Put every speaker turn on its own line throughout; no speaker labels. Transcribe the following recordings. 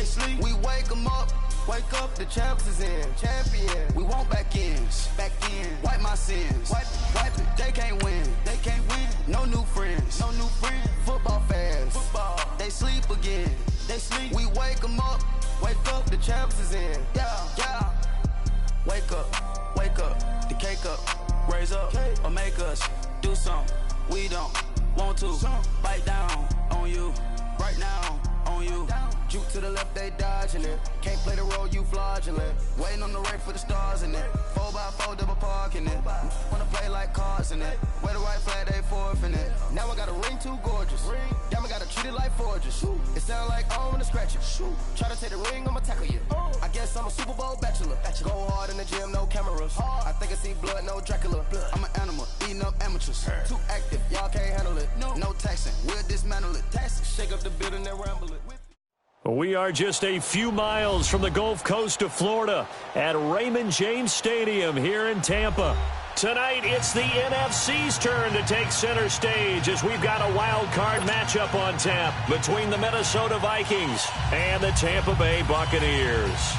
sleep. We wake them up. Wake up, the champs is in. Champion. We want back ends. Back in. Wipe my sins. Wipe it. They can't win. They can't win. No new friends. No new friends. Football fans. Football. They sleep again. They sleep. We wake them up. Wake up, the champs is in. Yeah. Wake up. Wake up. The cake up. Raise up. Or make us do something. We don't want to. Bite down on you. Right now. On you. Juke to the left, they dodging it. Can't play the role, you fraudulent. Waiting on the right for the stars in it. 4x4 double parking it. Wanna play like cars in it. Wear the white flag, they forfeit it. Now I got a ring too gorgeous. Damn, I gotta treat it like forges. It sound like I wanna scratch it. Try to take the ring, I'ma tackle you. I guess I'm a Super Bowl bachelor. Go hard in the gym, no cameras. I think I see blood, no Dracula. I'm an animal, eating up amateurs. Too active, y'all can't handle it. No taxing, we'll dismantle it. Shake up the building and ramble it.
We are just a few miles from the Gulf Coast of Florida at Raymond James Stadium here in Tampa. Tonight, it's the NFC's turn to take center stage as we've got a wild card matchup on tap between the Minnesota Vikings and the Tampa Bay Buccaneers.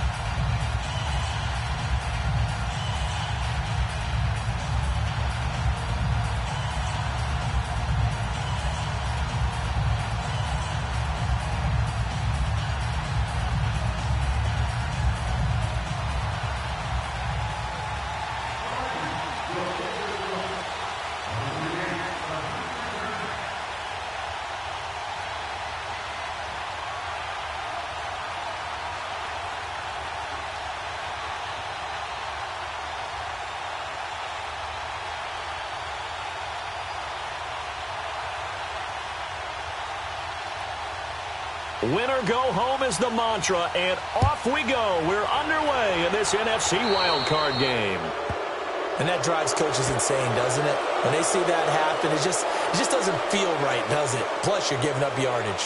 Winner go home is the mantra, and off we go. We're underway in this NFC wildcard game.
And that drives coaches insane, doesn't it? When they see that happen, it just doesn't feel right, does it? Plus, you're giving up yardage.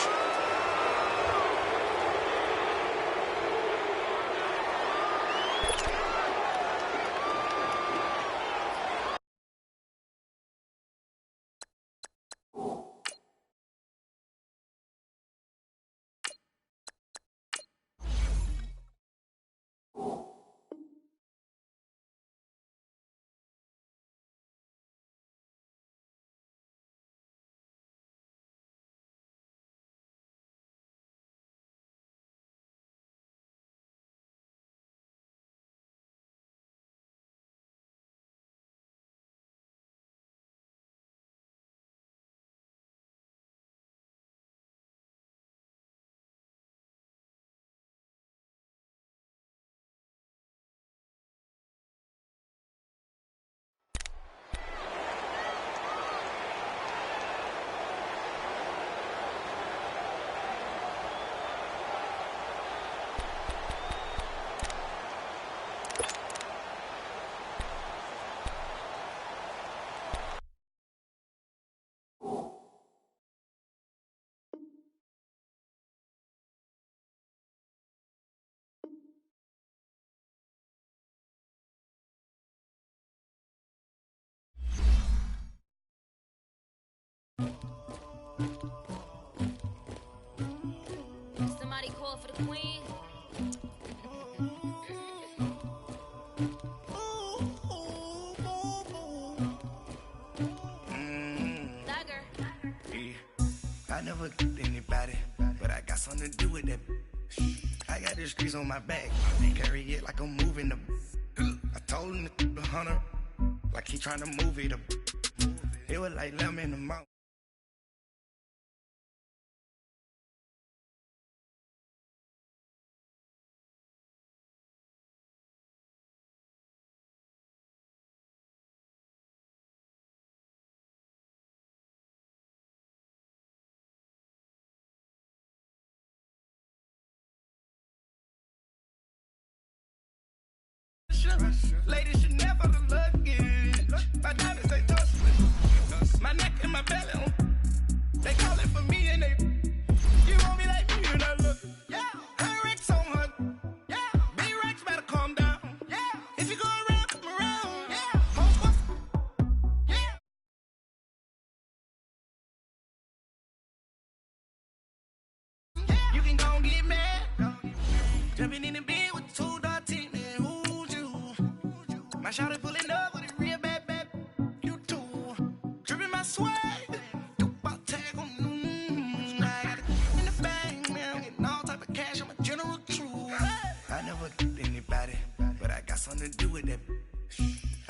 Somebody call for the queen.
I never get anybody, but I got something to do with that. I got the streets on my back, carry it like I'm moving the. I told him the hunter, like he trying to move it up. It was like lemon in the mouth. Ladies should never look good. My diamonds, they dustless. My neck and my belly, they calling for me and they. You want me like me and I look. Yeah. Her Rex on her. Yeah. B-Rex better calm down. Yeah. If you go around, come around. Yeah. Home. Yeah. Yeah. You can go and get mad. Jumping in the bed with 2 dark teeth, man, who's you? My shawty pulling up with a real bad, you too. Dripping my swag, about tag on, I got it in the bag, man, I'm getting all type of cash, I'm a general true. I never did anybody, but I got something to do with that.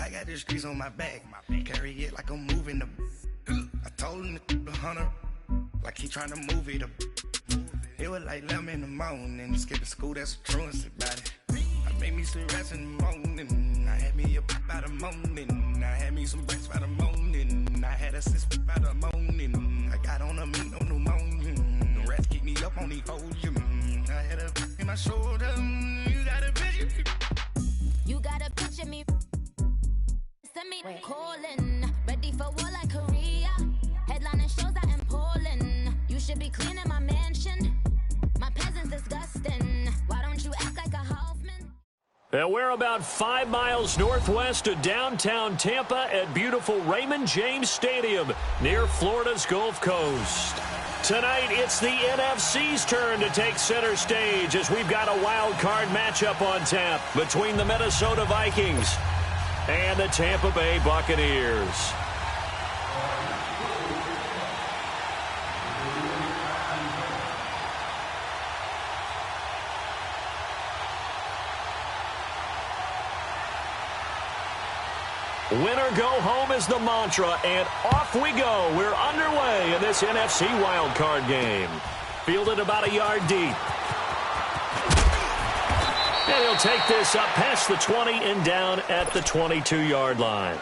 I got the streets on my back, carry it like I'm moving the. I told him to 100, like he trying to move it up. It was like 11 in the morning, skipping school, that's the truancy about it. I made me some rest in the morning, I had me a pop by the morning, I had me some breaks by the morning, I had a sis by the morning, I got on a meat, no pneumonia, the rats keep me up on the podium, I had a in my shoulder, you got a picture.
You got a picture me. Send me calling, ready for war like Korea. Headlining shows out in Poland. You should be cleaning my mansion. My peasants disgusting. Why don't you act like a Hoffman?
And we're about 5 miles northwest of downtown Tampa at beautiful Raymond James Stadium near Florida's Gulf Coast. Tonight, it's the NFC's turn to take center stage as we've got a wild card matchup on tap between the Minnesota Vikings and the Tampa Bay Buccaneers. Winner go home is the mantra, and off we go. We're underway in this NFC wildcard game. Fielded about a yard deep. And he'll take this up past the 20 and down at the 22-yard line.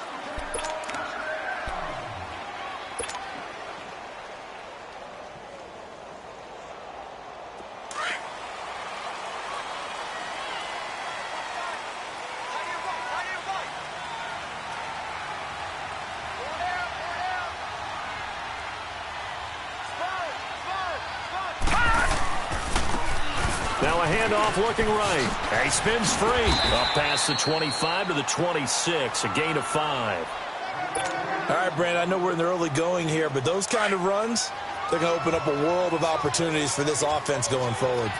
Now a handoff looking right. And he spins free. Up past the 25 to the 26. A gain of 5.
All right, Brandon, I know we're in the early going here, but those kind of runs, they're going to open up a world of opportunities for this offense going forward.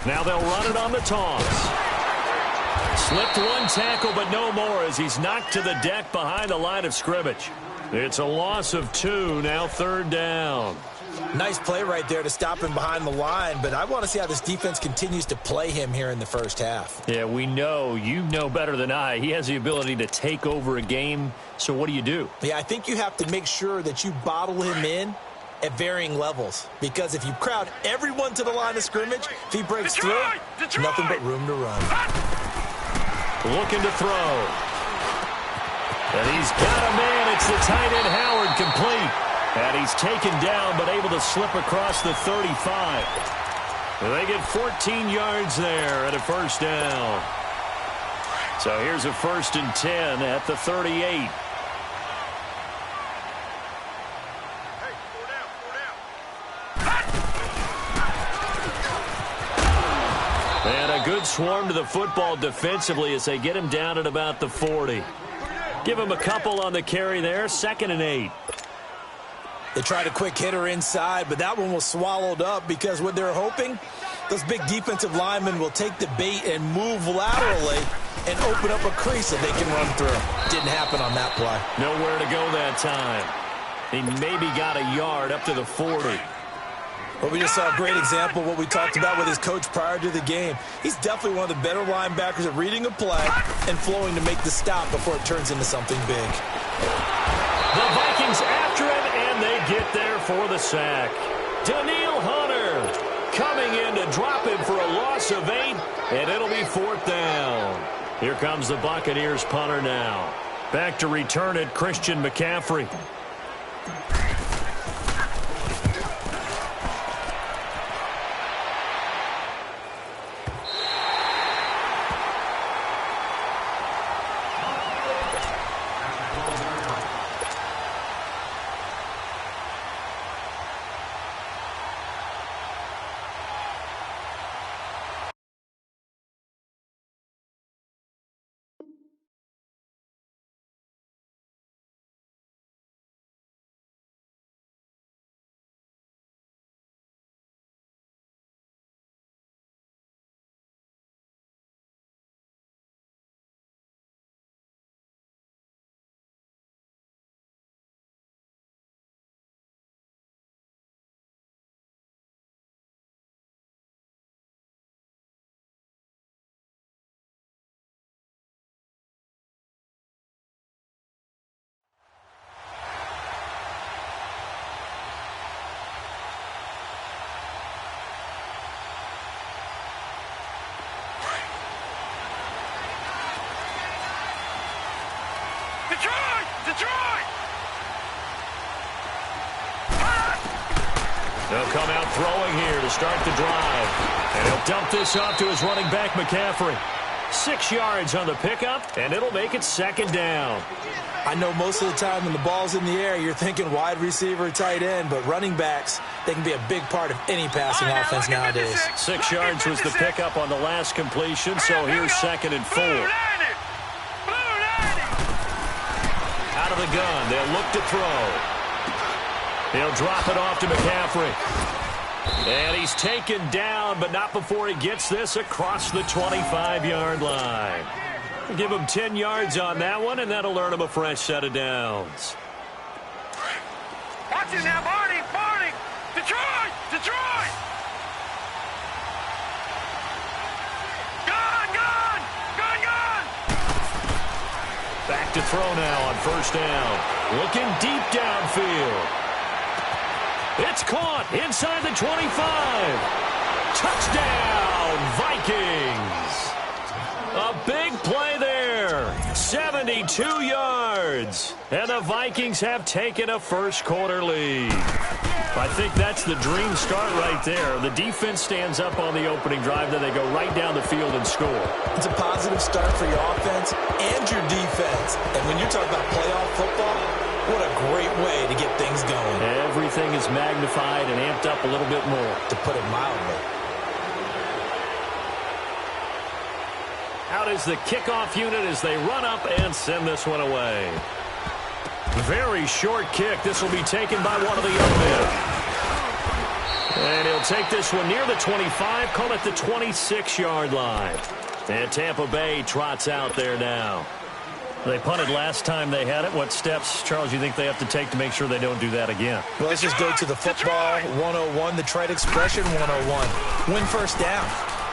Now they'll run it on the toss. Slipped one tackle, but no more as he's knocked to the deck behind the line of scrimmage. It's a loss of 2, now 3rd down.
Nice play right there to stop him behind the line, but I want to see how this defense continues to play him here in the first half.
Yeah, we know. You know better than I. He has the ability to take over a game, so what do?
Yeah, I think you have to make sure that you bottle him in at varying levels, because if you crowd everyone to the line of scrimmage, if he breaks through, nothing but room to run.
Looking to throw. And he's got a man. It's the tight end Howard, complete. And he's taken down but able to slip across the 35. And they get 14 yards there at a first down. So here's a 1st and 10 at the 38. And a good swarm to the football defensively as they get him down at about the 40. Give him a couple on the carry there. 2nd and 8.
They tried a quick hitter inside, but that one was swallowed up because what they're hoping, those big defensive linemen will take the bait and move laterally and open up a crease that they can run through. Didn't happen on that play.
Nowhere to go that time. He maybe got a yard up to the 40.
Well, we just saw a great example of what we talked about with his coach prior to the game. He's definitely one of the better linebackers at reading a play and flowing to make the stop before it turns into something big.
The Vikings after him, and they get there for the sack. Daniil Hunter coming in to drop him for a loss of 8, and it'll be 4th down. Here comes the Buccaneers punter now. Back to return it, Christian McCaffrey.
Detroit! Detroit!
They'll come out throwing here to start the drive. And he'll dump this off to his running back, McCaffrey. 6 yards on the pickup, and it'll make it second down.
I know most of the time when the ball's in the air, you're thinking wide receiver, tight end, but running backs, they can be a big part of any passing offense nowadays.
6 yards was the pickup on the last completion, so here's 2nd and 4. Out of the gun, they'll look to throw. He'll drop it off to McCaffrey. And he's taken down, but not before he gets this across the 25-yard line. Give him 10 yards on that one, and that'll earn him a fresh set of downs.
Watch it now, Barney! Barney! Detroit! Detroit! Gun! Gun! Gun! Gun!
Back to throw now on 1st down. Looking deep downfield. It's caught inside the 25. Touchdown, Vikings. A big play there. 72 yards. And the Vikings have taken a first-quarter lead. I think that's the dream start right there. The defense stands up on the opening drive, then they go right down the field and score.
It's a positive start for your offense and your defense. And when you're talking about playoff football, what a great way to get things going.
Everything is magnified and amped up a little bit more.
To put it mildly.
Out is the kickoff unit as they run up and send this one away. Very short kick. This will be taken by one of the young men. And he'll take this one near the 25, call it the 26-yard line. And Tampa Bay trots out there now. They punted last time they had it. What steps, Charles, you think they have to take to make sure they don't do that again?
Well, let's just go to the football 101, the trade expression 101. Win first down.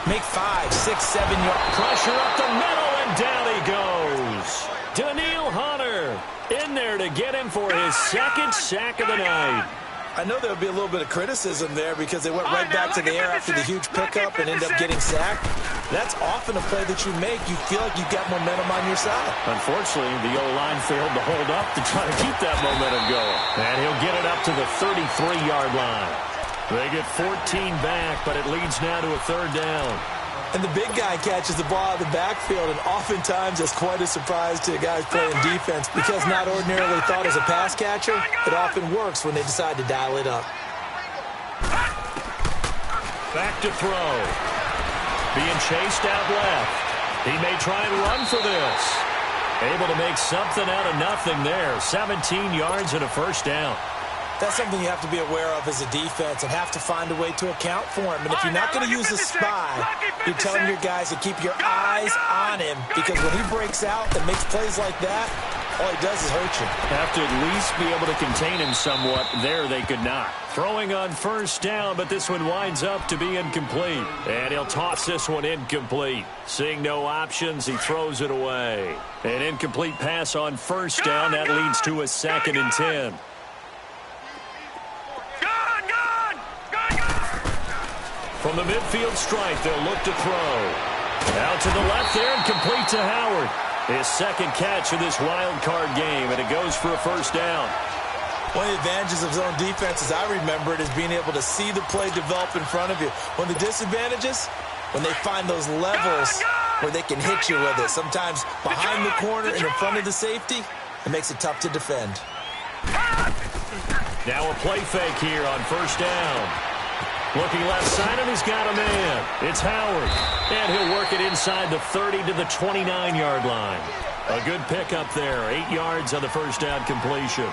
Make 5, 6, 7 yards.
Pressure up the middle, and down he goes. Daniil Hunter in there to get him for his 2nd sack of the night.
I know there would be a little bit of criticism there because they went right back to the air after the huge pickup and end up getting sacked. That's often a play that you make. You feel like you've got momentum on your side.
Unfortunately, the O-line failed to hold up to try to keep that momentum going. And he'll get it up to the 33-yard line. They get 14 back, but it leads now to a 3rd down.
And the big guy catches the ball out of the backfield, and oftentimes it's quite a surprise to the guys playing defense because not ordinarily thought as a pass catcher, it often works when they decide to dial it up.
Back to throw. Being chased out left. He may try and run for this. Able to make something out of nothing there. 17 yards and a 1st down.
That's something you have to be aware of as a defense and have to find a way to account for him. And if you're not going to use a spy, you're telling your guys to keep your eyes on him because when he breaks out and makes plays like that, all he does is hurt you.
Have to at least be able to contain him somewhat. There they could not. Throwing on 1st down, but this one winds up to be incomplete. And he'll toss this one incomplete. Seeing no options, he throws it away. An incomplete pass on 1st down. That leads to a 2nd and 10. From the midfield stripe, they'll look to throw. Out to the left there and complete to Howard. His 2nd catch of this wild card game, and it goes for a 1st down.
One of the advantages of zone defense, as I remember it, is being able to see the play develop in front of you. One of the disadvantages, when they find those levels where they can hit you with it. Sometimes behind the corner and in front of the safety, it makes it tough to defend.
Now a play fake here on 1st down. Looking left side, and he's got a man. It's Howard. And he'll work it inside the 30 to the 29-yard line. A good pickup there. 8 yards on the 1st down completion.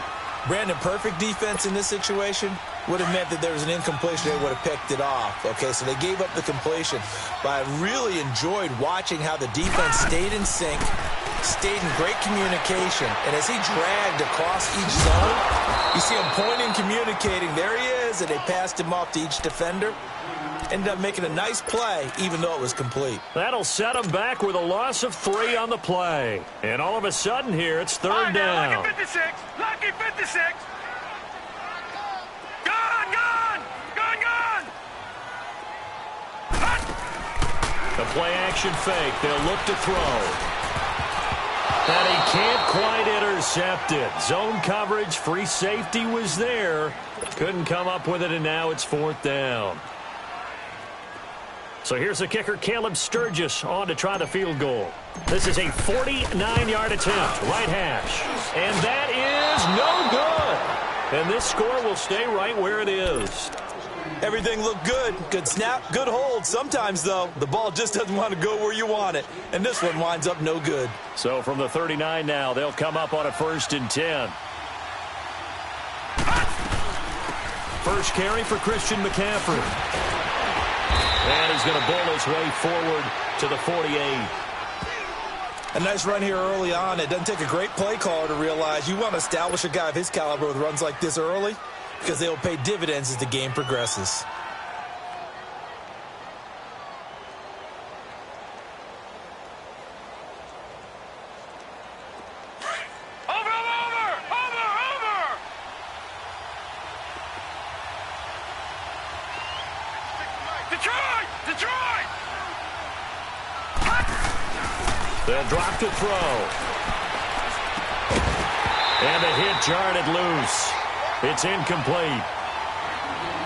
Brandon, perfect defense in this situation would have meant that there was an incompletion. They would have picked it off. Okay, so they gave up the completion. But I really enjoyed watching how the defense stayed in sync, stayed in great communication. And as he dragged across each zone, you see him pointing, communicating. There he is, and they passed him off to each defender. Ended up making a nice play, even though it was complete.
That'll set him back with a loss of 3 on the play. And all of a sudden here, it's 3rd down.
Lucky 56! Lucky 56! Gone! Gone! Gone! Gone!
The play-action fake. They'll look to throw. And he can't quite intercept. intercepted. Zone coverage, free safety was there. Couldn't come up with it, and now it's 4th down. So here's the kicker, Caleb Sturgis, on to try the field goal. This is a 49-yard attempt, right hash. And that is no good. And this score will stay right where it is.
Everything looked good. Good snap, good hold. Sometimes, though, the ball just doesn't want to go where you want it. And this one winds up no good.
So from the 39 now, they'll come up on a 1st and 10. First carry for Christian McCaffrey. And he's going to bowl his way forward to the 48.
A nice run here early on. It doesn't take a great play caller to realize you want to establish a guy of his caliber with runs like this early, because they will pay dividends as the game progresses.
Detroit!
They'll drop to throw. And the hit jarred it loose. It's incomplete.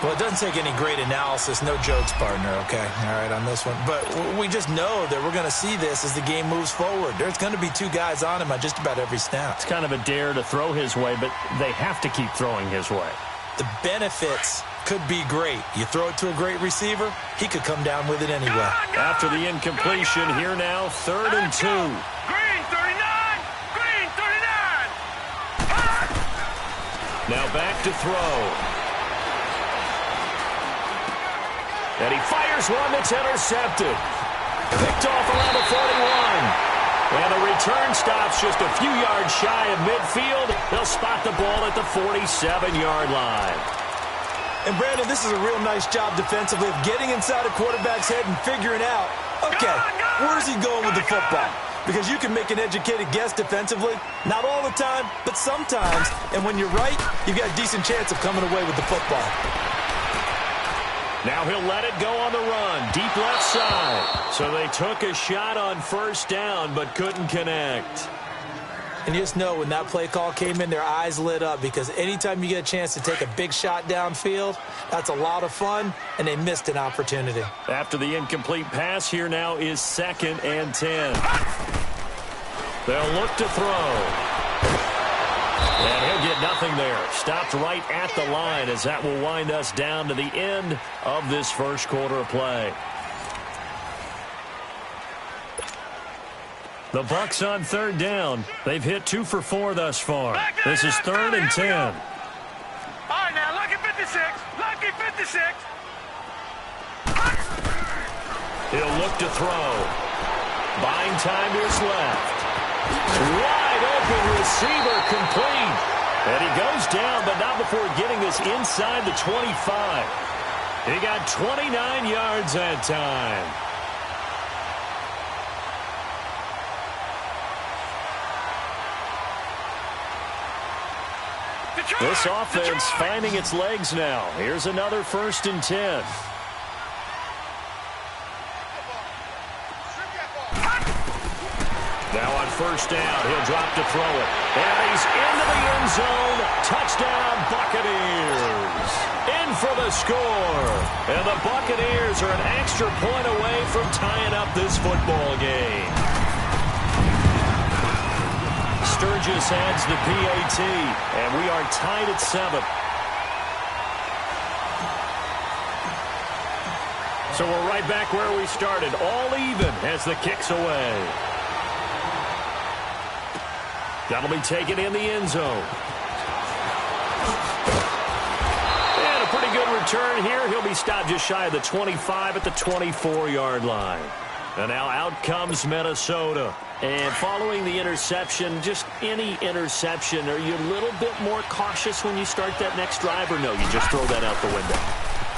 Well, it doesn't take any great analysis. No jokes, partner, okay? All right, on this one. But we just know that we're going to see this as the game moves forward. There's going to be 2 guys on him on just about every snap.
It's kind of a dare to throw his way, but they have to keep throwing his way.
The benefits could be great. You throw it to a great receiver, he could come down with it anyway.
After the incompletion, here now, 3rd and 2.
Green 39! Green 39!
Now back to throw. And he fires one that's intercepted. Picked off around the 41. And the return stops just a few yards shy of midfield. They'll spot the ball at the 47-yard line.
And, Brandon, this is a real nice job defensively of getting inside a quarterback's head and figuring out, okay, where's he going with the football? Because you can make an educated guess defensively. Not all the time, but sometimes. And when you're right, you've got a decent chance of coming away with the football.
Now he'll let it go on the run, deep left side. So they took a shot on 1st down, but couldn't connect.
And you just know when that play call came in, their eyes lit up, because anytime you get a chance to take a big shot downfield, that's a lot of fun, and they missed an opportunity.
After the incomplete pass, here now is 2nd and 10. They'll look to throw. And he'll get nothing there. Stopped right at the line, as that will wind us down to the end of this first quarter of play. The Bucs on 3rd down. They've hit 2 for 4 thus far. This is 3rd and 10.
All right, now, lucky 56. Lucky 56.
He'll look to throw. Buying time to his left. Wide open receiver, complete. And he goes down, but not before getting this inside the 25. He got 29 yards that time. This offense finding its legs now. Here's another 1st and 10. Now on 1st down, he'll drop to throw it. And he's into the end zone. Touchdown, Buccaneers. In for the score. And the Buccaneers are an extra point away from tying up this football game. Sturgis adds the PAT, and we are tied at 7. So we're right back where we started, all even as the kick's away. That'll be taken in the end zone. And a pretty good return here. He'll be stopped just shy of the 25 at the 24-yard line. And now out comes Minnesota. And following the interception, just any interception, are you a little bit more cautious when you start that next drive, or no, you just throw that out the window?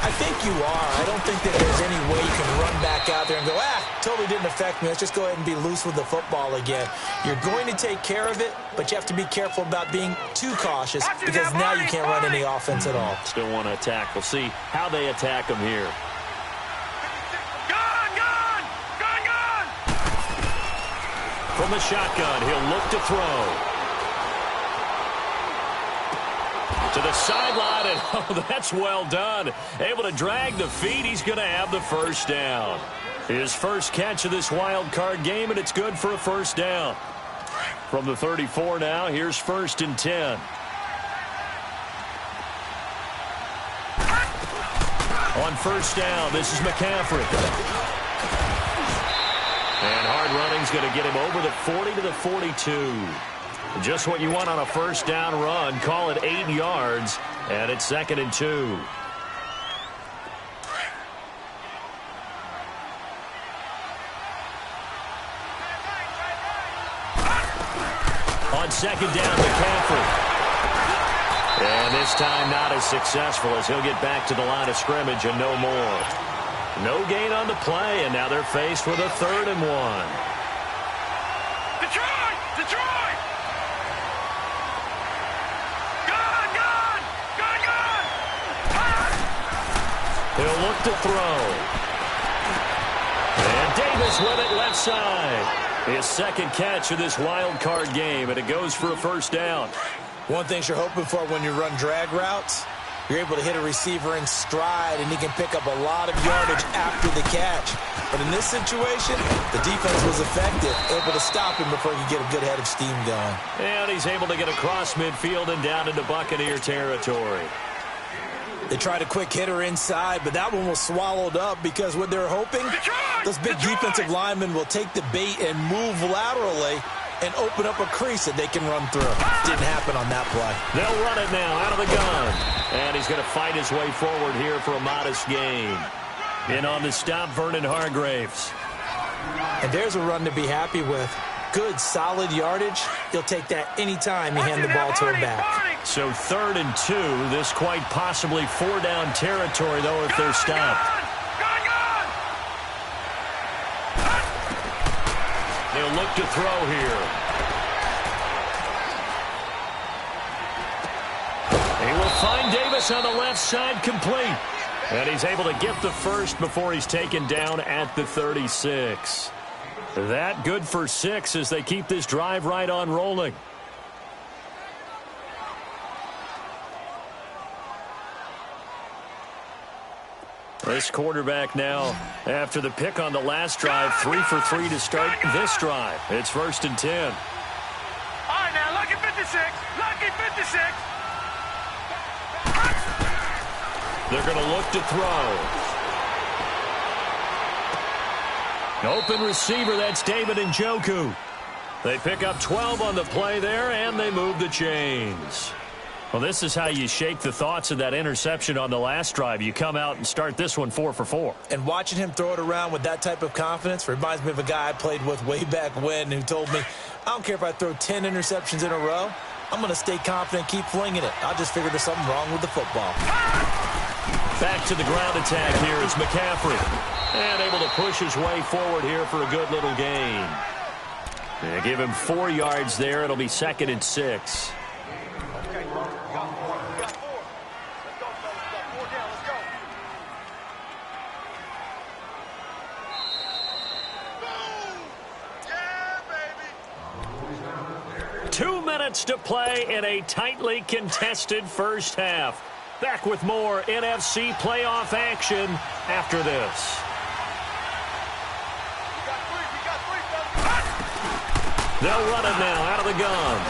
I think you are. I don't think that there's any way you can run back out there and go, totally didn't affect me. Let's just go ahead and be loose with the football again. You're going to take care of it, but you have to be careful about being too cautious, because now you can't run any offense at all.
Still want to attack. We'll see how they attack them here. From the shotgun, he'll look to throw. To the sideline, and oh, that's well done. Able to drag the feet. He's going to have the first down. His first catch of this wild card game, and it's good for a first down. From the 34 now, here's 1st and 10. On first down, this is McCaffrey. And hard running's going to get him over the 40 to the 42. Just what you want on a first down run. Call it 8 yards, and it's 2nd and 2. On 2nd down, McCaffrey. And this time not as successful as he'll get back to the line of scrimmage and no more. No gain on the play, and now they're faced with a 3rd and 1.
Detroit! Detroit! Gun! Gun! Gun! Gun!
He'll look to throw. And Davis with it left side. His 2nd catch of this wild card game, and it goes for a first down.
One thing you're hoping for when you run drag routes, you're able to hit a receiver in stride, and he can pick up a lot of yardage after the catch. But in this situation, the defense was effective, able to stop him before he could get a good head of steam going.
And he's able to get across midfield and down into Buccaneer territory.
They tried a quick hitter inside, but that one was swallowed up because what they're hoping, those big defensive linemen will take the bait and move laterally and open up a crease that they can run through. Didn't happen on that play.
They'll run it now out of the gun. And he's going to fight his way forward here for a modest gain. In on the stop, Vernon Hargraves.
And there's a run to be happy with. Good, solid yardage. He'll take that anytime you hand the ball to him back.
So 3rd and 2. This quite possibly 4-down territory, though, if they're stopped. They'll look to throw here. He will find Davis on the left side, complete. And he's able to get the first before he's taken down at the 36. That good for 6 as they keep this drive right on rolling. This quarterback now, after the pick on the last drive, 3 for 3 to start this drive. It's 1st and 10.
All right, now, lucky 56. Lucky 56.
They're going to look to throw. Open receiver, that's David Njoku. They pick up 12 on the play there, and they move the chains. Well, this is how you shake the thoughts of that interception on the last drive. You come out and start this one 4 for 4.
And watching him throw it around with that type of confidence reminds me of a guy I played with way back when who told me, I don't care if I throw 10 interceptions in a row. I'm going to stay confident, keep flinging it. I just figured there's something wrong with the football.
Back to the ground attack here is McCaffrey. And able to push his way forward here for a good little gain. They give him 4 yards there. It'll be 2nd and 6. 2 minutes to play in a tightly contested first half. Back with more NFC playoff action after this. They'll run it now out of the gun.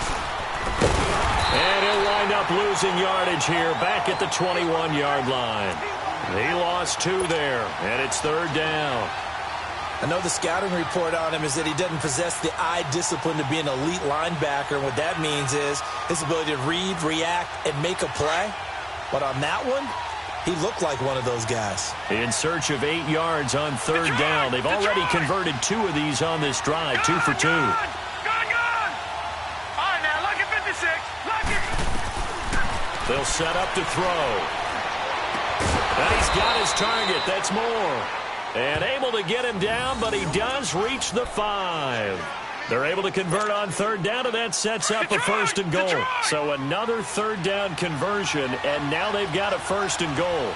And he'll wind up losing yardage here back at the 21-yard line. He lost 2 there, and it's 3rd down.
I know the scouting report on him is that he doesn't possess the eye discipline to be an elite linebacker. And what that means is his ability to read, react, and make a play. But on that one, he looked like one of those guys.
In search of 8 yards on 3rd down. They've already converted 2 of these on this drive, 2 for 2.
All right, now, lucky 56. Lucky.
They'll set up to throw. And he's got his target. That's Moore. And able to get him down, but he does reach the 5. They're able to convert on 3rd down, and that sets up a 1st and goal. So another 3rd down conversion, and now they've got a 1st and goal.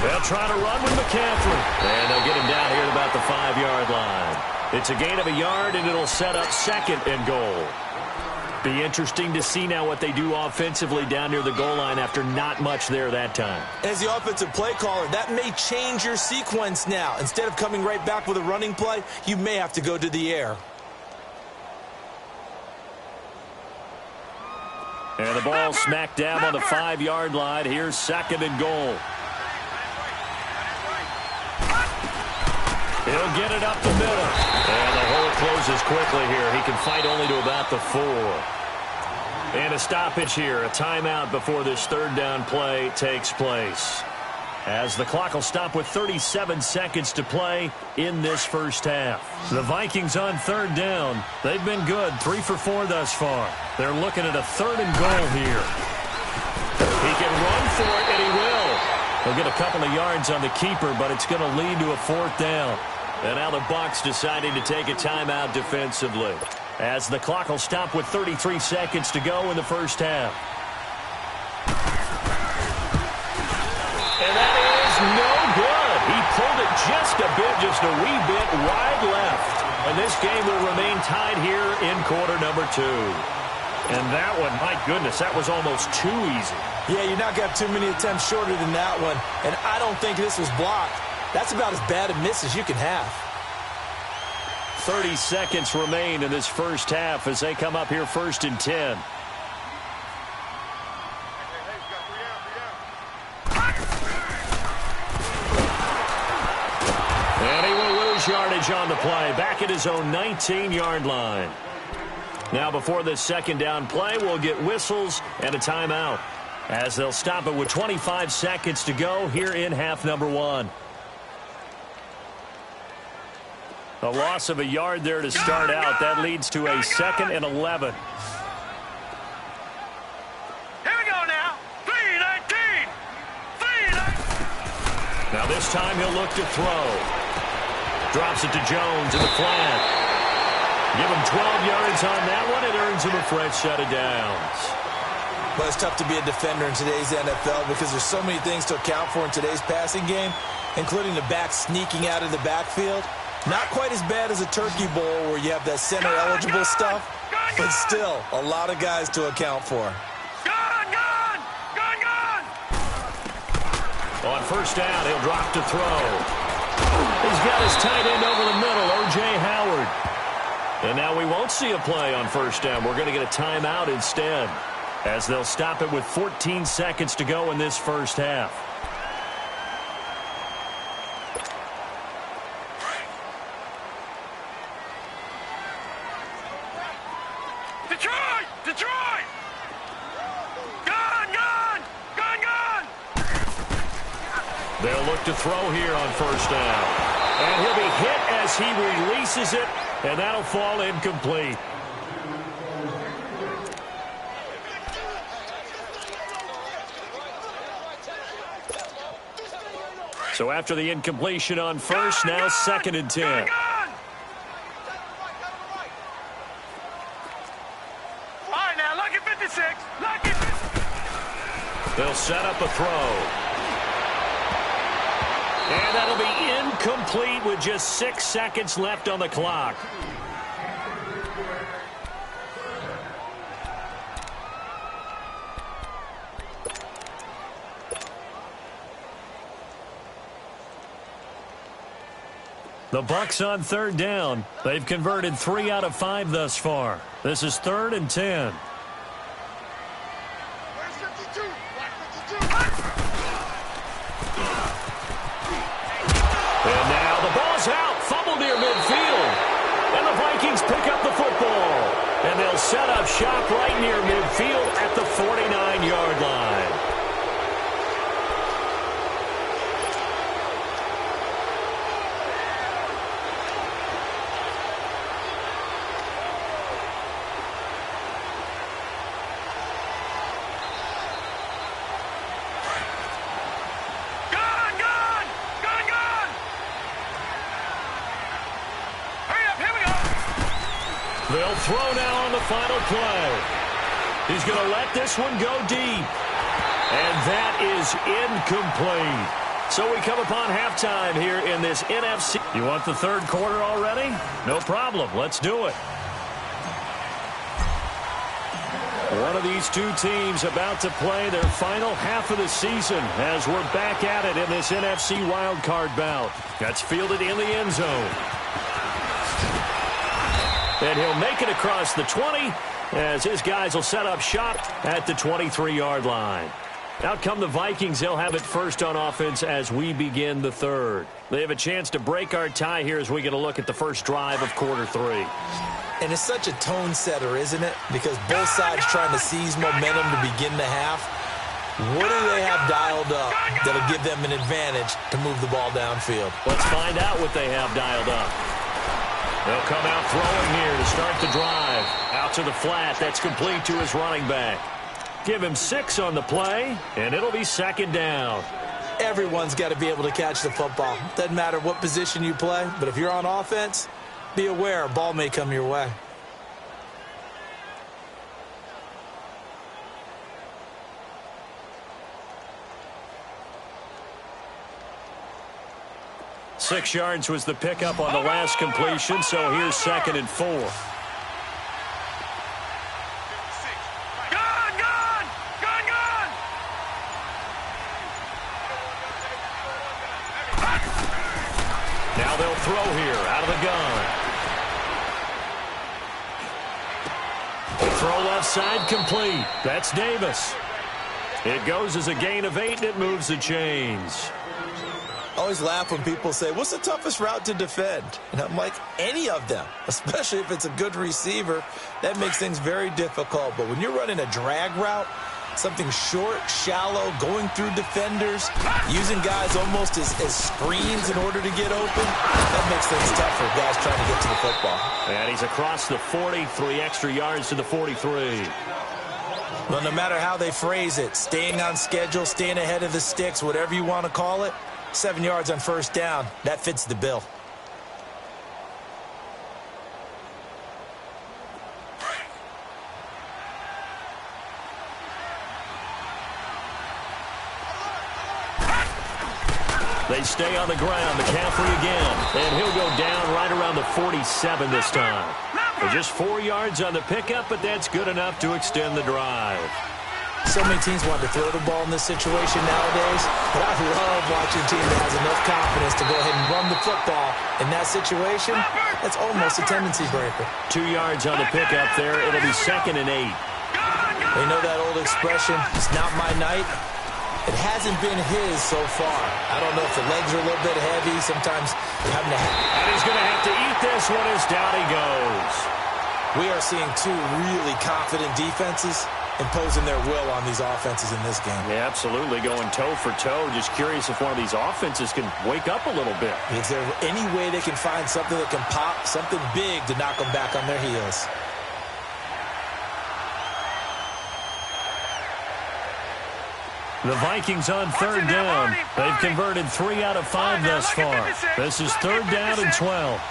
They'll try to run with McCaffrey. And they'll get him down here at about the 5-yard line. It's a gain of a yard, and it'll set up 2nd and goal. Be interesting to see now what they do offensively down near the goal line after not much there that time.
As the offensive play caller, that may change your sequence now. Instead of coming right back with a running play, you may have to go to the air.
And the ball smack dab on the 5-yard line. Here's 2nd and goal. He'll get it up the middle. And the hole closes quickly here. He can fight only to about the 4. And a stoppage here. A timeout before this 3rd down play takes place. As the clock will stop with 37 seconds to play in this first half. The Vikings on 3rd down. They've been good. 3 for 4 thus far. They're looking at a 3rd and goal here. He can run for it, and he will. He'll get a couple of yards on the keeper, but it's going to lead to a 4th down. And now the Bucs deciding to take a timeout defensively. As the clock will stop with 33 seconds to go in the first half. And that is no good. He pulled it just a wee bit wide left. And this game will remain tied here in quarter number 2. And that one, my goodness, that was almost too easy.
Yeah, you're not going to have too many attempts shorter than that one. And I don't think this was blocked. That's about as bad a miss as you can have.
30 seconds remain in this first half as they come up here 1st and 10. And he will lose yardage on the play. Back at his own 19-yard line. Now before this 2nd down play, we'll get whistles and a timeout. As they'll stop it with 25 seconds to go here in half number 1. A loss of a yard there to start out. That leads to a 2nd and 11.
Here we go now. 3-19. 3-19.
Now this time he'll look to throw. Drops it to Jones in the flat. Give him 12 yards on that one. It earns him a fresh set of downs.
But it's tough to be a defender in today's NFL because there's so many things to account for in today's passing game, including the back sneaking out of the backfield. Not quite as bad as a turkey bowl where you have that center-eligible stuff, but still a lot of guys to account for.
On 1st down, he'll drop to throw. He's got his tight end over the middle, O.J. Howard. And now we won't see a play on 1st down. We're going to get a timeout instead, as they'll stop it with 14 seconds to go in this first half.
Detroit! Gone!
They'll look to throw here on 1st down. And he'll be hit as he releases it, and that'll fall incomplete. So after the incompletion on 1st, now 2nd and 10. They'll set up a throw. And that'll be incomplete with just 6 seconds left on the clock. The Bucs on 3rd down. They've converted 3 out of 5 thus far. This is 3rd and 10. And now the ball's out. Fumble near midfield. And the Vikings pick up the football. And they'll set up shop right near midfield at the 49-yard line. They'll throw now on the final play. He's going to let this one go deep. And that is incomplete. So we come upon halftime here in this NFC. You want the 3rd quarter already? No problem. Let's do it. one of these two teams about to play their final half of the season as we're back at it in this NFC wildcard bout. That's fielded in the end zone. And he'll make it across the 20 as his guys will set up shop at the 23-yard line. Out come the Vikings. They'll have it first on offense as we begin the third. They have a chance to break our tie here as we get a look at the first drive of quarter 3.
And it's such a tone setter, isn't it? Because both sides trying to seize momentum to begin the half. What do they have dialed up that'll give them an advantage to move the ball downfield?
Let's find out what they have dialed up. They'll come out throwing here to start the drive. Out to the flat. That's complete to his running back. Give him 6 on the play, and it'll be second down.
Everyone's got to be able to catch the football. Doesn't matter what position you play, but if you're on offense, be aware a ball may come your way.
Six yards was the pickup on the last completion, so here's 2nd and 4. Now they'll throw here out of the gun. Throw left side complete. That's Davis. It goes as a gain of 8, and it moves the chains.
I always laugh when people say, what's the toughest route to defend? And I'm like, any of them, especially if it's a good receiver. That makes things very difficult. But when you're running a drag route, something short, shallow, going through defenders, using guys almost as screens in order to get open, that makes things tough for guys trying to get to the football.
And he's across the 40, 3 extra yards to the 43.
Well, no matter how they phrase it, staying on schedule, staying ahead of the sticks, whatever you want to call it, 7 yards on first down, that fits the bill.
They stay on the ground. McCaffrey again. And he'll go down right around the 47 this time. For just 4 yards on the pickup, but that's good enough to extend the drive.
So many teams want to throw the ball in this situation nowadays, but I love watching a team that has enough confidence to go ahead and run the football. In that situation, that's almost a tendency breaker.
2 yards on the pickup there. It'll be 2nd and 8.
They know that old expression, it's not my night. It hasn't been his so far. I don't know if the legs are a little bit heavy. Sometimes having to...
And he's going to have to eat this one as down he goes.
We are seeing 2 really confident defenses imposing their will on these offenses in this game.
Yeah, absolutely, going toe for toe. Just curious if one of these offenses can wake up a little bit.
Is there any way they can find something that can pop, something big to knock them back on their heels?
The Vikings on 3rd down. They've converted 3 out of 5 thus far. This is 3rd down and 12.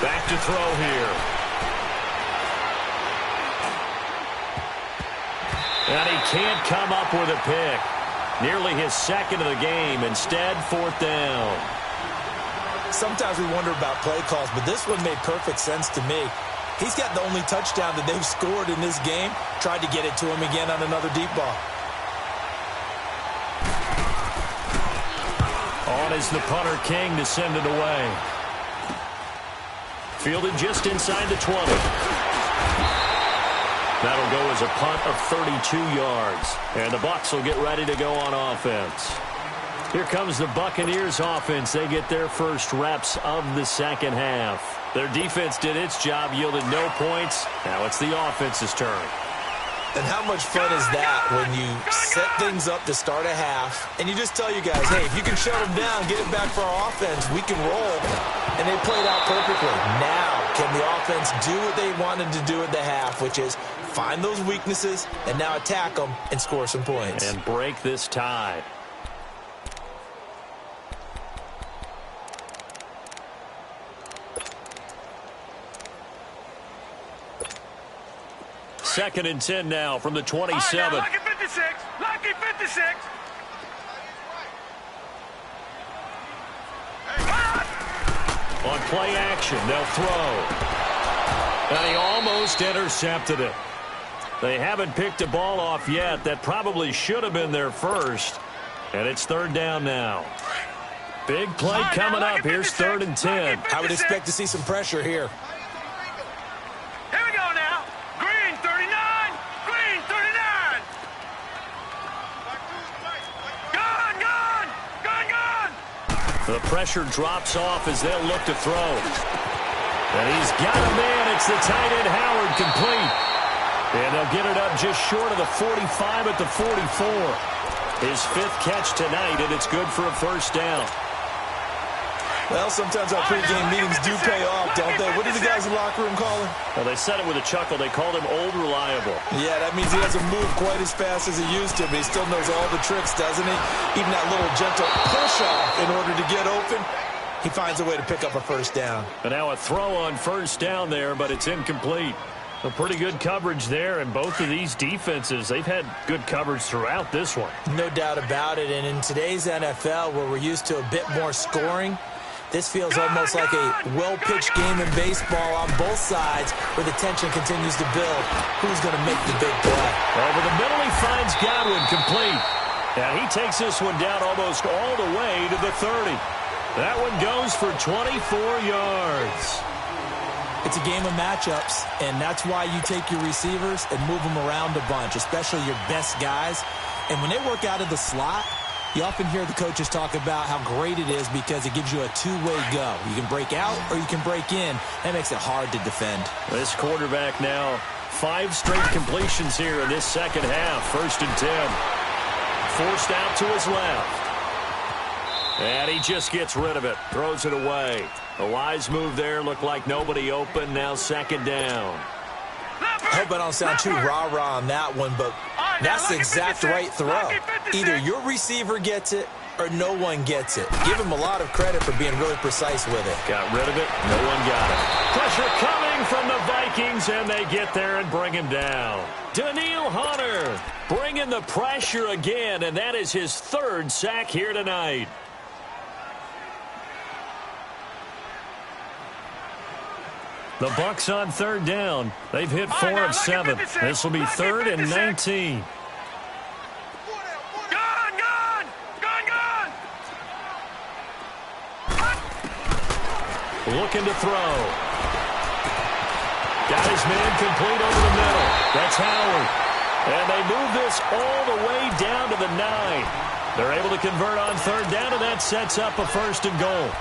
Back to throw here. And he can't come up with a pick. Nearly his 2nd of the game. Instead, 4th down.
Sometimes we wonder about play calls, but this one made perfect sense to me. He's got the only touchdown that they've scored in this game. Tried to get it to him again on another deep ball.
On is the punter King to send it away. Fielded just inside the 20. That'll go as a punt of 32 yards. And the Bucs will get ready to go on offense. Here comes the Buccaneers offense. They get their first reps of the second half. Their defense did its job, yielded no points. Now it's the offense's turn.
And how much fun is that when you set things up to start a half, and you just tell you guys, hey, if you can shut them down, get it back for our offense, we can roll. And they played out perfectly. Now, can the offense do what they wanted to do at the half, which is find those weaknesses and now attack them and score some points.
And break this tie. Second and 10 now from the 27.
Lucky 56. Lucky 56.
On play action, they'll throw. And he almost intercepted it. They haven't picked a ball off yet. That probably should have been their first. And it's third down now. Big play coming up. Here's 3rd and 10.
I would expect to see some pressure here.
Here we go now. Green 39. Green 39. Gone, gone, gone, gone.
The pressure drops off as they'll look to throw. And he's got a man. It's the tight end Howard, complete. And they'll get it up just short of the 45 at the 44. His 5th catch tonight, and it's good for a first down.
Well, sometimes our pregame meetings do pay off, don't they? What do the guys in the locker room call him?
Well, they said it with a chuckle. They called him Old Reliable.
Yeah, that means he doesn't move quite as fast as he used to, but he still knows all the tricks, doesn't he? Even that little gentle push-off in order to get open, he finds a way to pick up a first down.
And now a throw on first down there, but it's incomplete. A pretty good coverage there, and both of these defenses, they've had good coverage throughout this one.
No doubt about it, and in today's NFL, where we're used to a bit more scoring, this feels almost like a well-pitched game in baseball on both sides where the tension continues to build. Who's going to make the big play?
Over the middle, he finds Godwin, complete. And he takes this one down almost all the way to the 30. That one goes for 24 yards.
It's a game of matchups, and that's why you take your receivers and move them around a bunch, especially your best guys. And when they work out of the slot, you often hear the coaches talk about how great it is because it gives you a two-way go. You can break out or you can break in. That makes it hard to defend.
This quarterback now, 5 straight completions here in this second half. 1st and 10. Forced out to his left. And he just gets rid of it. Throws it away. A wise move there. Looked like nobody open. Now 2nd down.
I hope I don't sound too rah-rah on that one, but that's the exact right throw. Either your receiver gets it or no one gets it. Give him a lot of credit for being really precise with it.
Got rid of it. No one got it. Pressure coming from the Vikings, and they get there and bring him down. Daniil Hunter bringing the pressure again, and that is his 3rd sack here tonight. The Bucs on 3rd down. They've hit 4 of 7. This will be 3rd and 19.
Gone, gone, gone, gone.
Looking to throw. Got his man complete over the middle. That's Howard. And they move this all the way down to the 9. They're able to convert on 3rd down, and that sets up a 1st and goal.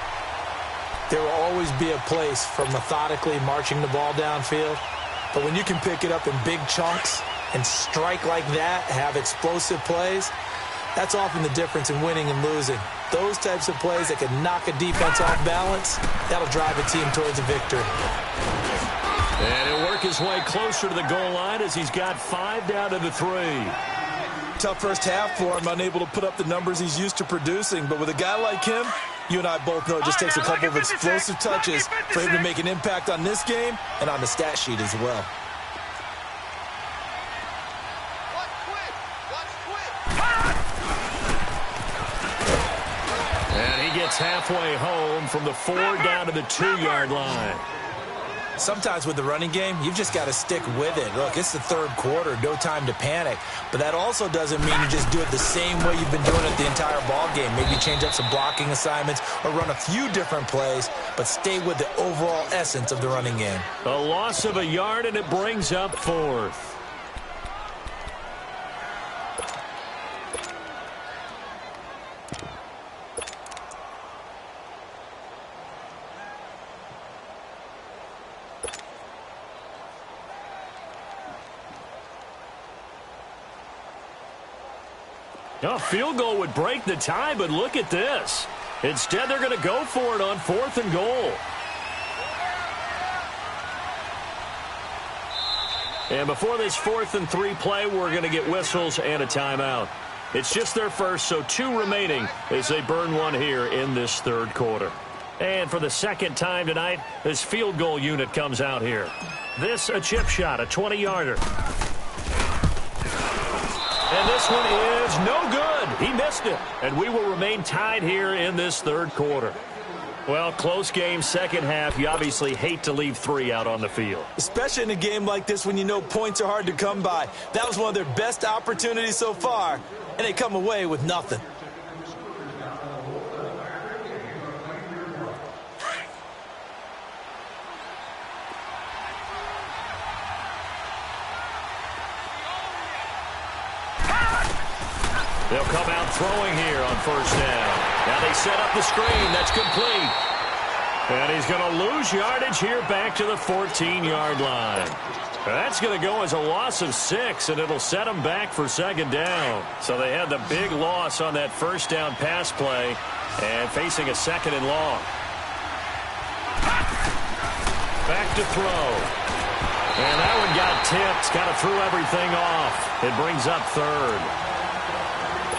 There will always be a place for methodically marching the ball downfield. But when you can pick it up in big chunks and strike like that, have explosive plays, that's often the difference in winning and losing. Those types of plays that can knock a defense off balance, that'll drive a team towards a victory.
And he'll work his way closer to the goal line as he's got 5 down to the 3.
Tough first half for him, unable to put up the numbers he's used to producing. But with a guy like him, you and I both know it just takes a couple of explosive touches for him to make an impact on this game and on the stat sheet as well.
And he gets halfway home from the 4 down to the 2-yard line.
Sometimes with the running game, you've just got to stick with it. Look, it's the 3rd quarter, no time to panic. But that also doesn't mean you just do it the same way you've been doing it the entire ball game. Maybe change up some blocking assignments or run a few different plays, but stay with the overall essence of the running game.
A loss of a yard, and it brings up 4th. A field goal would break the tie, but look at this. Instead, they're going to go for it on 4th and goal. And before this 4th and 3 play, we're going to get whistles and a timeout. It's just their first, so 2 remaining as they burn one here in this 3rd quarter. And for the 2nd time tonight, this field goal unit comes out here. This a chip shot, a 20-yarder. And this one is no good. He missed it. And we will remain tied here in this 3rd quarter. Well, close game, second half. You obviously hate to leave 3 out on the field.
Especially in a game like this when you know points are hard to come by. That was one of their best opportunities so far, and they come away with nothing.
They'll come out throwing here on first down. Now they set up the screen. That's complete. And he's going to lose yardage here back to the 14-yard line. That's going to go as a loss of 6, and it'll set them back for second down. So they had the big loss on that first down pass play and facing a second and long. Back to throw. And that one got tipped. Kind of threw everything off. It brings up third.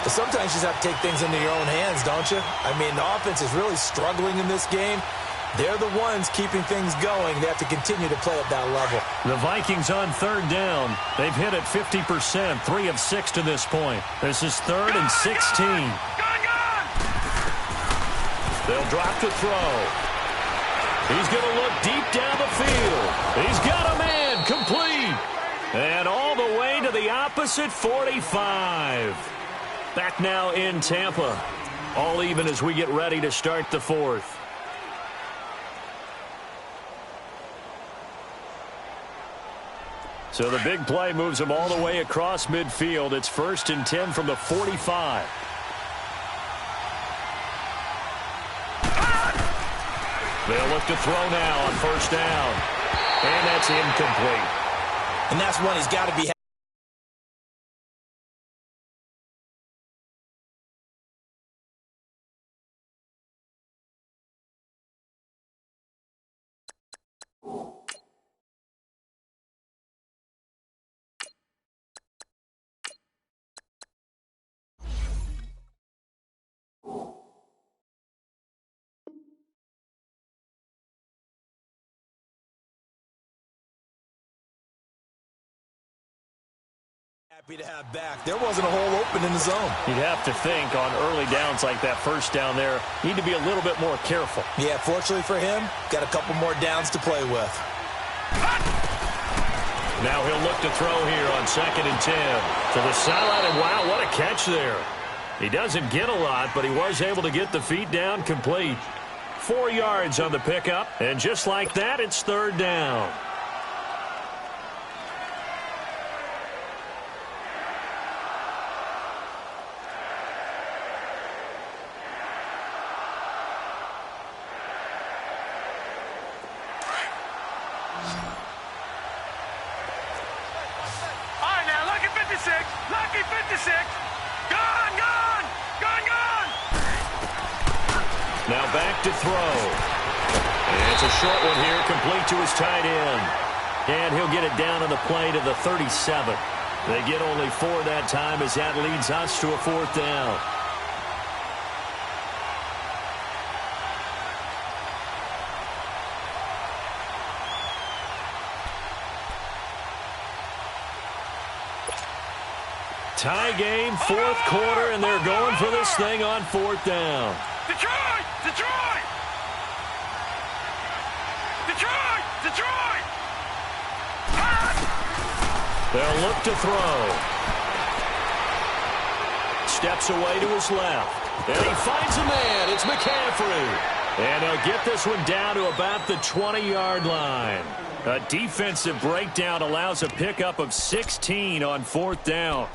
Sometimes you just have to take things into your own hands, don't you? I mean, the offense is really struggling in this game. They're the ones keeping things going. They have to continue to play at that level.
The Vikings on third down. They've hit it 50%, 3 of 6 to this point. This is 3rd and 16. They'll drop to throw. He's going to look deep down the field. He's got a man, complete. And all the way to the opposite 45. Back now in Tampa. All even as we get ready to start the fourth. So the big play moves them all the way across midfield. It's 1st and 10 from the 45. They'll look to throw now on first down. And that's incomplete.
And that's one he's got to be. Happy to have back. There wasn't a hole open in the zone.
You'd have to think on early downs like that first down there, need to be a little bit more careful.
Yeah, fortunately for him, got a couple more downs to play with.
Now he'll look to throw here on 2nd and 10. To the sideline, and wow, what a catch there. He doesn't get a lot, but he was able to get the feet down complete. 4 yards on the pickup, and just like that, it's 3rd down.
Lucky 56. Gone, gone, gone, gone.
Now back to throw. And it's a short one here, complete to his tight end. And he'll get it down on the play to the 37. They get only 4 that time as that leads us to a 4th down. Tie game, 4th quarter, and they're going for this thing on 4th down.
Detroit! Detroit! Detroit! Detroit!
They'll look to throw. Steps away to his left. And he finds a man. It's McCaffrey. And he'll get this one down to about the 20-yard line. A defensive breakdown allows a pickup of 16 on 4th down.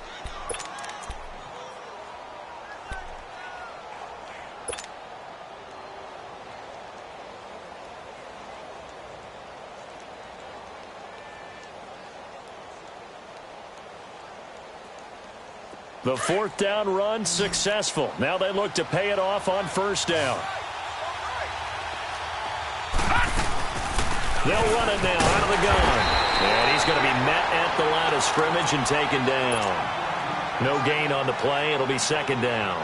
The 4th down run successful. Now they look to pay it off on 1st down. They'll run it now out of the gun. And he's going to be met at the line of scrimmage and taken down. No gain on the play. It'll be 2nd down.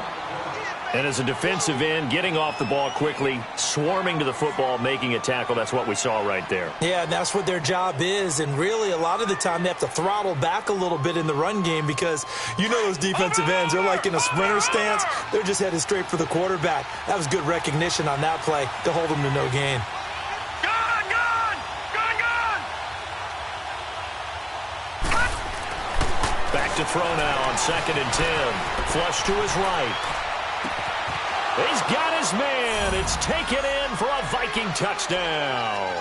And as a defensive end, getting off the ball quickly, swarming to the football, making a tackle, that's what we saw right there.
Yeah, and that's what their job is. And really, a lot of the time, they have to throttle back a little bit in the run game because you know those defensive ends, they're like in a sprinter stance. They're just headed straight for the quarterback. That was good recognition on that play to hold them to no gain.
Back to throw now on 2nd and 10. Flush to his right. He's got his man. It's taken in for a Viking touchdown.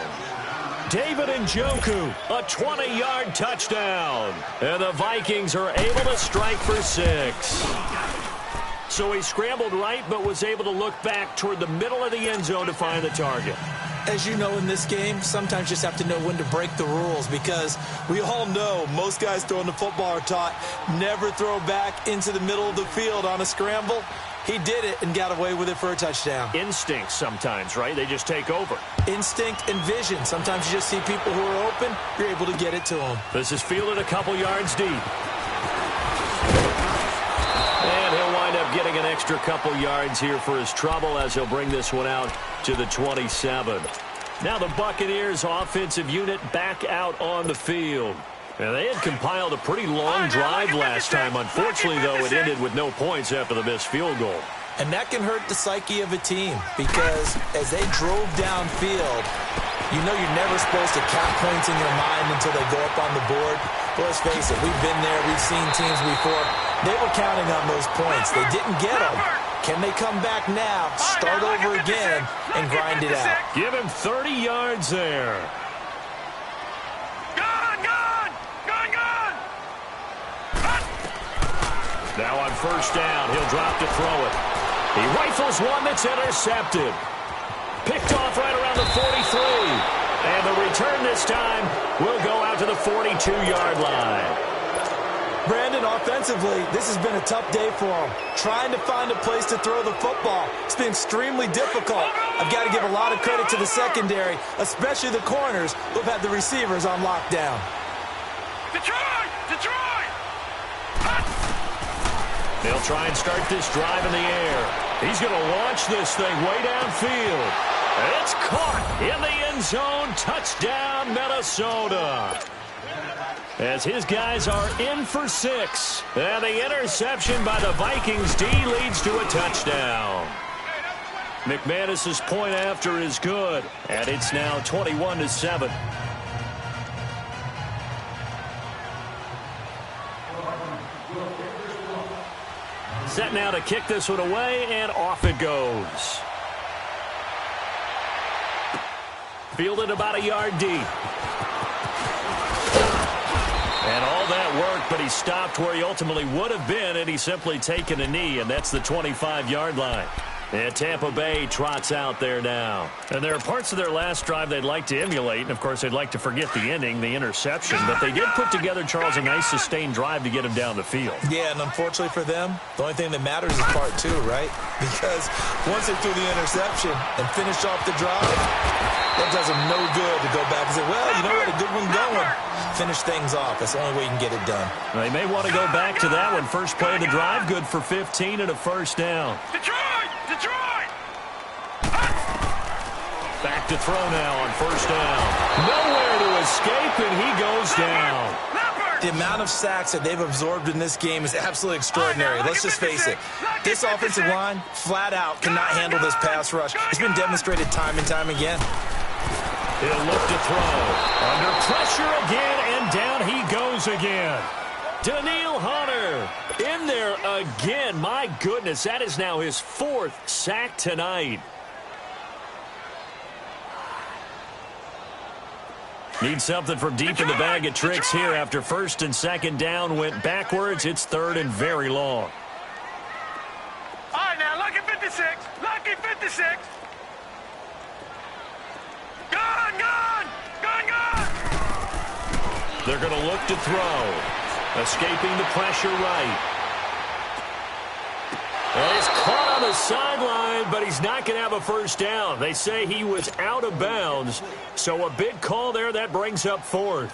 David Njoku, a 20-yard touchdown. And the Vikings are able to strike for 6. So he scrambled right, but was able to look back toward the middle of the end zone to find the target.
As you know in this game, sometimes you just have to know when to break the rules because we all know most guys throwing the football are taught never throw back into the middle of the field on a scramble. He did it and got away with it for a touchdown.
Instinct sometimes, right? They just take over.
Instinct and vision. Sometimes you just see people who are open, you're able to get it to them.
This is fielded a couple yards deep. And he'll wind up getting an extra couple yards here for his trouble as he'll bring this one out to the 27. Now the Buccaneers offensive unit back out on the field. Now, they had compiled a pretty long drive last time. Unfortunately, though, it ended with no points after the missed field goal.
And that can hurt the psyche of a team because as they drove downfield, you know you're never supposed to count points in your mind until they go up on the board. But let's face it, we've been there. We've seen teams before. They were counting on those points. They didn't get them. Can they come back now, start over again, and grind it out?
Give him 30 yards there. Now on 1st down, he'll drop to throw it. He rifles one that's intercepted. Picked off right around the 43. And the return this time will go out to the 42-yard line.
Brandon, offensively, this has been a tough day for him. Trying to find a place to throw the football. It's been extremely difficult. I've got to give a lot of credit to the secondary, especially the corners who've had the receivers on lockdown.
Detroit!
They'll try and start this drive in the air. He's going to launch this thing way downfield. It's caught in the end zone. Touchdown, Minnesota. As his guys are in for 6. And the interception by the Vikings D leads to a touchdown. McManus's point after is good. And it's now 21-7. Set now to kick this one away, and off it goes. Fielded about a yard deep. And all that work, but he stopped where he ultimately would have been, and he's simply taken a knee, and that's the 25-yard line. And Tampa Bay trots out there now. And there are parts of their last drive they'd like to emulate, and, of course, they'd like to forget the ending, the interception. But they did put together, Charles, a nice sustained drive to get him down the field.
Yeah, and unfortunately for them, the only thing that matters is part 2, right? Because once they threw the interception and finished off the drive, that does them no good to go back and say, well, you know what, a good one going. Finish things off. That's the only way you can get it done.
They may want to go back to that one. First play of the drive, good for 15 and a 1st down. Back to throw now on 1st down. Nowhere to escape, and he goes down.
The amount of sacks that they've absorbed in this game is absolutely extraordinary. Let's just face it. This offensive line, flat out, cannot handle this pass rush. It's been demonstrated time and time again.
He'll look to throw. Under pressure again, and down he goes again. Daniil Hunter in there again. My goodness, that is now his 4th sack tonight. Need something from deep in the bag of tricks here after 1st and 2nd down went backwards. It's 3rd and very long.
All right, now, lucky 56. Lucky 56. Gone!
They're going to look to throw. Escaping the pressure right. And he's caught on the sideline, but he's not going to have a 1st down. They say he was out of bounds. So a big call there that brings up 4th.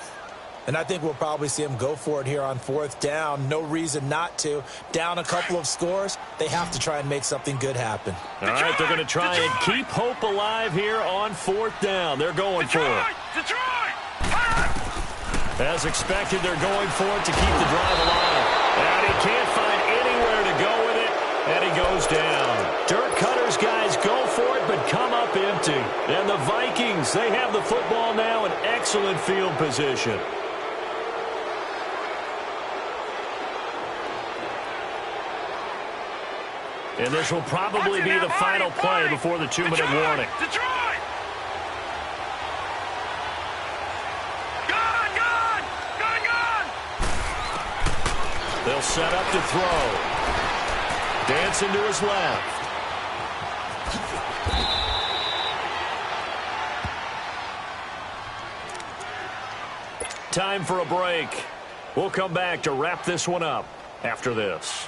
And I think we'll probably see them go for it here on 4th down. No reason not to. Down a couple of scores, they have to try and make something good happen.
All right, they're going to try and keep hope alive here on 4th down. They're going for it. As expected, they're going for it to keep the drive alive. And he can't find anywhere to go with it, and he goes down. Dirk Cutter's guys go for it, but come up empty. And the Vikings, they have the football now in excellent field position. And this will probably be the final play before the 2-minute warning.
Detroit! Gone!
They'll set up to throw. Dancing to his left. Time for a break. We'll come back to wrap this one up after this.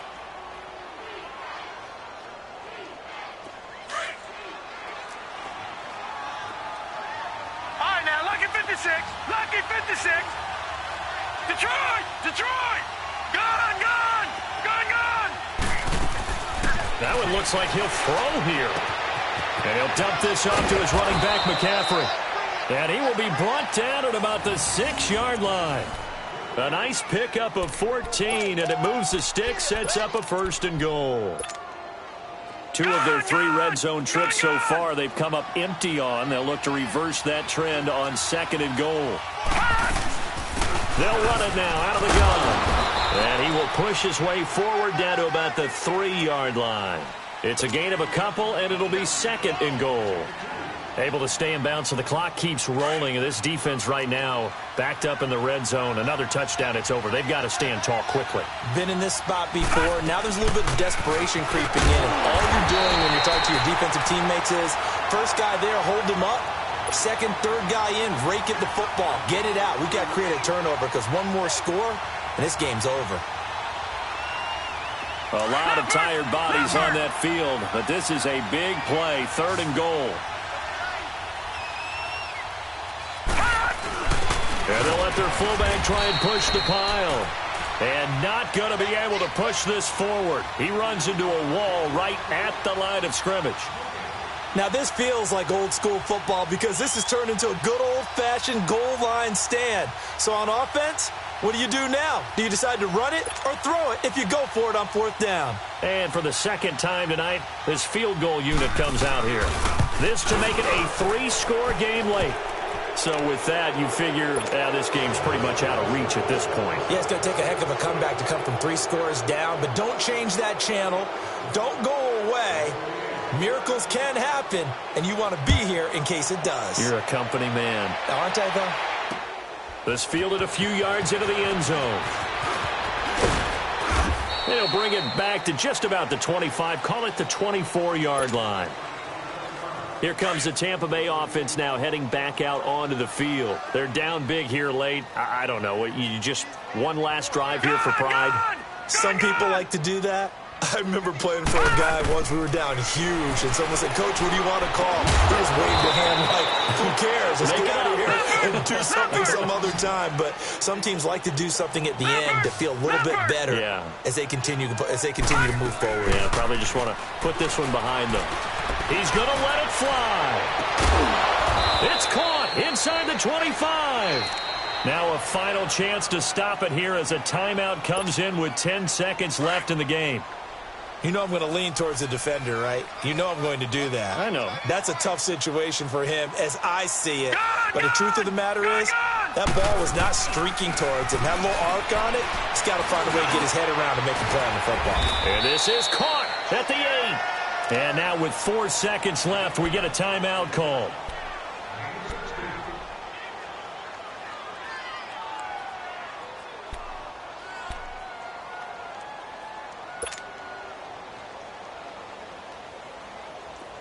Lucky 56. Detroit. Gone.
That one looks like he'll throw here. And he'll dump this off to his running back, McCaffrey. And he will be brought down at about the 6-yard line. A nice pickup of 14, and it moves the stick, sets up a 1st and goal. 2 of their 3 red zone trips so far, they've come up empty on. They'll look to reverse that trend on 2nd and goal. They'll run it now out of the gun. And he will push his way forward down to about the 3-yard line. It's a gain of a couple, and it'll be 2nd and goal. Able to stay in bounds, so the clock keeps rolling. And this defense right now backed up in the red zone. Another touchdown, it's over. They've got to stand tall quickly.
Been in this spot before. Now there's a little bit of desperation creeping in. And all you're doing when you're talking to your defensive teammates is, first guy there, hold him up. 2nd, 3rd guy in, rake at the football. Get it out. We've got to create a turnover because one more score, and this game's over.
A lot of tired bodies on that field, but this is a big play. 3rd and goal. And they'll let their fullback try and push the pile. And not going to be able to push this forward. He runs into a wall right at the line of scrimmage.
Now, this feels like old-school football because this has turned into a good old-fashioned goal line stand. So on offense, what do you do now? Do you decide to run it or throw it if you go for it on 4th down?
And for the 2nd time tonight, this field goal unit comes out here. This to make it a 3-score game late. So with that, you figure this game's pretty much out of reach at this point.
Yeah, it's going to take a heck of a comeback to come from 3 scores down, but don't change that channel. Don't go away. Miracles can happen, and you want to be here in case it does.
You're a company man.
Aren't I, though?
This fielded a few yards into the end zone. They'll bring it back to just about the 25, call it the 24-yard line. Here comes the Tampa Bay offense now heading back out onto the field. They're down big here late. I don't know. You just one last drive here for pride?
Some people like to do that. I remember playing for a guy once. We were down huge, and someone said, "Coach, what do you want to call?" He just waved a hand like, "Who cares? Let's get out of here and do something some other time." But some teams like to do something at the end to feel a little bit better as they continue to move forward.
Yeah, probably just want to put this one behind them. He's going to let it fly. It's caught inside the 25. Now a final chance to stop it here as a timeout comes in with 10 seconds left in the game.
You know I'm going to lean towards the defender, right? You know I'm going to do that.
I know.
That's a tough situation for him as I see it. But the truth of the matter is, that ball was not streaking towards him. That little arc on it, he's got to find a way to get his head around and make a play on the football.
And this is caught at the 8. And now with 4 seconds left, we get a timeout called.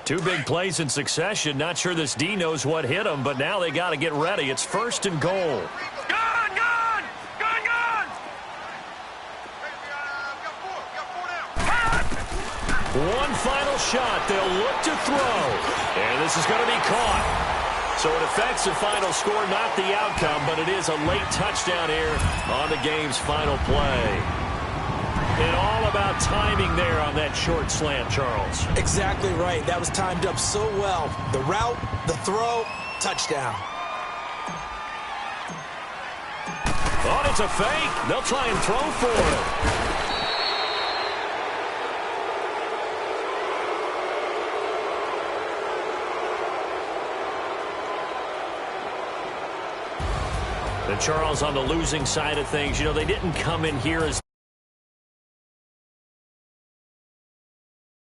Two big plays in succession. Not sure this D knows what hit him, but now they got to get ready. It's 1st and goal.
Gone!
One final shot. They'll look to throw. And this is going to be caught. So it affects the final score, not the outcome, but it is a late touchdown here on the game's final play. And all about timing there on that short slant, Charles.
Exactly right. That was timed up so well. The route, the throw, touchdown.
Oh, it's a fake. They'll try and throw for it. And Charles, on the losing side of things, you know, they didn't come in here as